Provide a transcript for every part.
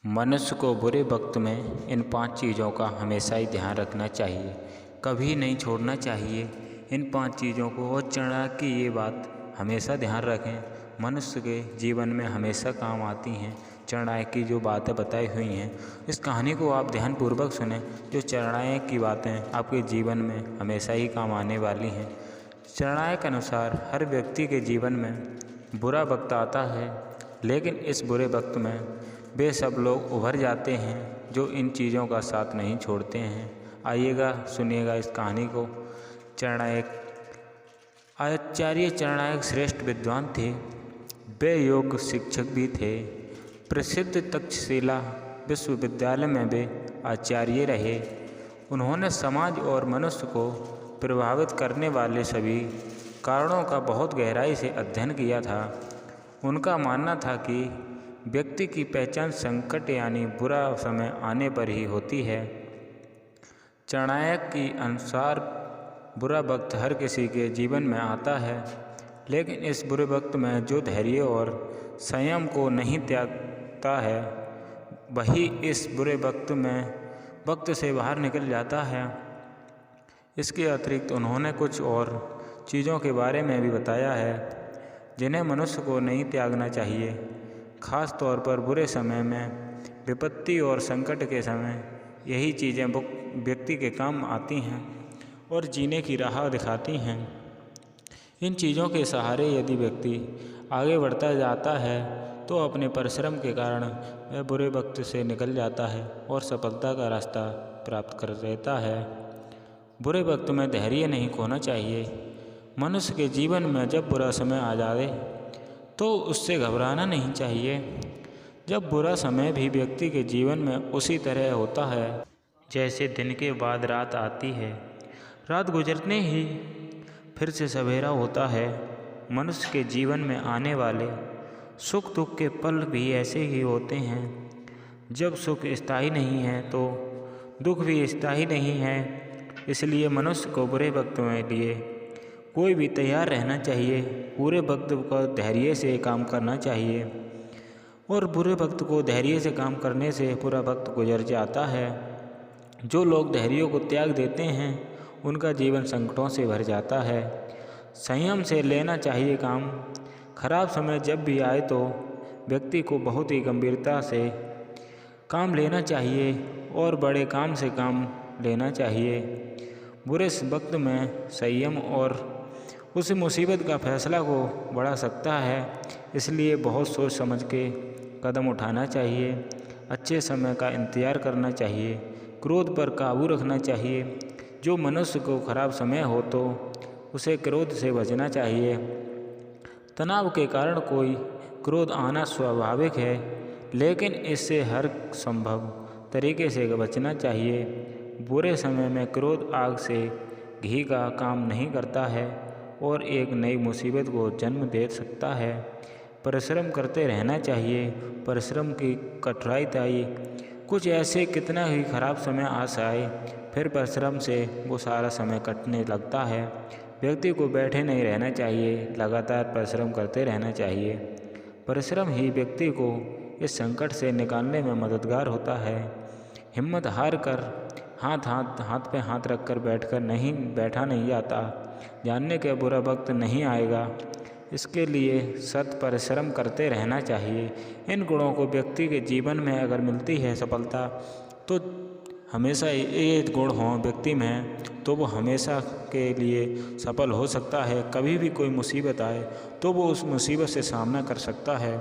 मनुष्य को बुरे वक्त में इन 5 चीज़ों का हमेशा ही ध्यान रखना चाहिए, कभी नहीं छोड़ना चाहिए इन 5 चीज़ों को। और चाणक्य ये बात हमेशा ध्यान रखें, मनुष्य के जीवन में हमेशा काम आती हैं। चाणक्य की जो बातें बताई हुई हैं, इस कहानी को आप ध्यानपूर्वक सुनें। जो चाणक्य की बातें आपके जीवन में हमेशा ही काम आने वाली हैं। चाणक्य के अनुसार हर व्यक्ति के जीवन में बुरा वक्त आता है, लेकिन इस बुरे वक्त में वे सब लोग उभर जाते हैं जो इन चीज़ों का साथ नहीं छोड़ते हैं। आइएगा सुनिएगा इस कहानी को। चाणक्य आचार्य चाणक्य श्रेष्ठ विद्वान थे। वे योग शिक्षक भी थे। प्रसिद्ध तक्षशिला विश्वविद्यालय में वे आचार्य रहे। उन्होंने समाज और मनुष्य को प्रभावित करने वाले सभी कारणों का बहुत गहराई से अध्ययन किया था। उनका मानना था कि व्यक्ति की पहचान संकट यानी बुरा समय आने पर ही होती है। चाणक्य के अनुसार बुरा वक्त हर किसी के जीवन में आता है, लेकिन इस बुरे वक्त में जो धैर्य और संयम को नहीं त्यागता है, वही इस बुरे वक्त से बाहर निकल जाता है। इसके अतिरिक्त उन्होंने कुछ और चीज़ों के बारे में भी बताया है जिन्हें मनुष्य को नहीं त्यागना चाहिए। खास तौर पर बुरे समय में, विपत्ति और संकट के समय यही चीज़ें व्यक्ति के काम आती हैं और जीने की राह दिखाती हैं। इन चीज़ों के सहारे यदि व्यक्ति आगे बढ़ता जाता है तो अपने परिश्रम के कारण वह बुरे वक्त से निकल जाता है और सफलता का रास्ता प्राप्त कर लेता है। बुरे वक्त में धैर्य नहीं खोना चाहिए। मनुष्य के जीवन में जब बुरा समय आ जाए तो उससे घबराना नहीं चाहिए। जब बुरा समय भी व्यक्ति के जीवन में उसी तरह होता है जैसे दिन के बाद रात आती है। रात गुजरने ही फिर से सवेरा होता है। मनुष्य के जीवन में आने वाले सुख दुख के पल भी ऐसे ही होते हैं। जब सुख स्थायी नहीं है तो दुख भी स्थायी नहीं है। इसलिए मनुष्य को बुरे वक्त में लिए कोई भी तैयार रहना चाहिए। पूरे वक्त को धैर्य से काम करना चाहिए और बुरे वक्त को धैर्य से काम करने से पूरा वक्त गुजर जाता है। जो लोग धैर्य को त्याग देते हैं उनका जीवन संकटों से भर जाता है। संयम से लेना चाहिए काम। खराब समय जब भी आए तो व्यक्ति को बहुत ही गंभीरता से काम लेना चाहिए और बड़े काम से काम लेना चाहिए। बुरे वक्त में संयम और उस मुसीबत का फैसला को बढ़ा सकता है, इसलिए बहुत सोच समझ के कदम उठाना चाहिए। अच्छे समय का इंतज़ार करना चाहिए। क्रोध पर काबू रखना चाहिए। जो मनुष्य को खराब समय हो तो उसे क्रोध से बचना चाहिए। तनाव के कारण कोई क्रोध आना स्वाभाविक है, लेकिन इससे हर संभव तरीके से बचना चाहिए। बुरे समय में क्रोध आग से घी का काम नहीं करता है और एक नई मुसीबत को जन्म दे सकता है। परिश्रम करते रहना चाहिए। परिश्रम की कठिनाई कुछ ऐसे कितना ही खराब समय आ जाए, फिर परिश्रम से वो सारा समय कटने लगता है। व्यक्ति को बैठे नहीं रहना चाहिए, लगातार परिश्रम करते रहना चाहिए। परिश्रम ही व्यक्ति को इस संकट से निकालने में मददगार होता है। हिम्मत हार कर हाथ पे हाथ रखकर बैठा नहीं जाता। जानने के बुरा वक्त नहीं आएगा, इसके लिए सतत परिश्रम करते रहना चाहिए। इन गुणों को व्यक्ति के जीवन में अगर मिलती है सफलता, तो हमेशा ये गुण हों व्यक्ति में तो वो हमेशा के लिए सफल हो सकता है। कभी भी कोई मुसीबत आए तो वो उस मुसीबत से सामना कर सकता है।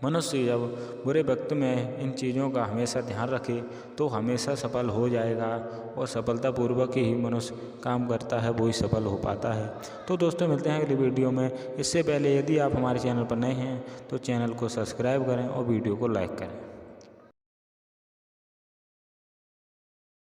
मनुष्य जब बुरे वक्त में इन चीज़ों का हमेशा ध्यान रखे तो हमेशा सफल हो जाएगा और सफलतापूर्वक ही मनुष्य काम करता है, वही सफल हो पाता है। तो दोस्तों मिलते हैं अगली वीडियो में। इससे पहले यदि आप हमारे चैनल पर नए हैं तो चैनल को सब्सक्राइब करें और वीडियो को लाइक करें।